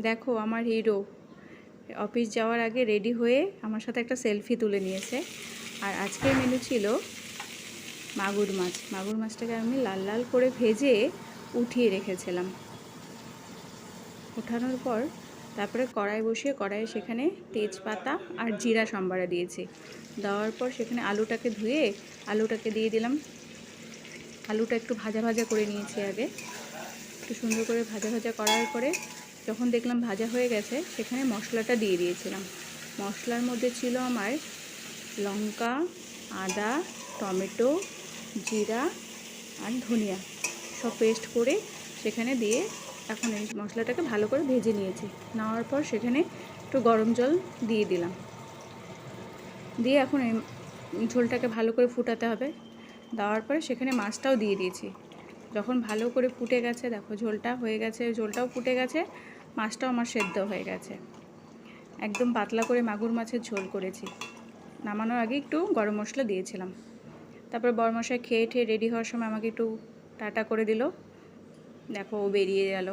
দেখো আমার hero office যাওয়ার আগে রেডি হয়ে আমার সাথে একটা সেলফি তুলে নিয়েছে। আর আজকের মেনু ছিল মাগুর মাছ। মাগুর মাছটাকে আমি লাল লাল করে ভেজে উঠিয়ে রেখেছিলাম। ওঠানোর পর তারপরে কড়াই বসিয়ে কড়াইয়ে সেখানে তেজপাতা আর জিরা সম্বারা দিয়েছি। দেওয়ার পর সেখানে আলুটাকে ধুয়ে আলুটাকে দিয়ে দিলাম। আলুটা একটু ভাজা ভাজা করে নিয়েছি আগে, একটু সুন্দর করে ভাজা ভাজা করার পরে যখন দেখলাম ভাজা হয়ে গেছে সেখানে মশলাটা দিয়ে দিয়েছিলাম। মশলার মধ্যে ছিল আমার লঙ্কা, আদা, টমেটো, জিরা আর ধনিয়া সব পেস্ট করে সেখানে দিয়ে এখন এই মশলাটাকে ভালো করে ভেজে নিয়েছি। নেওয়ার পর সেখানে একটু গরম জল দিয়ে দিলাম, দিয়ে এখন এই ঝোলটাকে ভালো করে ফুটাতে হবে। দেওয়ার পরে সেখানে মাছটাও দিয়ে দিয়েছি। যখন ভালো করে ফুটে গেছে, দেখো ঝোলটা হয়ে গেছে, ঝোলটাও ফুটে গেছে, মাছটাও আমার সেদ্ধ হয়ে গেছে। একদম পাতলা করে মাগুর মাছের ঝোল করেছি। নামানোর আগে একটু গরম মশলা দিয়েছিলাম। তারপর বরমশাই খেয়ে রেডি হওয়ার সময় আমাকে একটু টাটা করে দিল। দেখো ও বেরিয়ে গেল।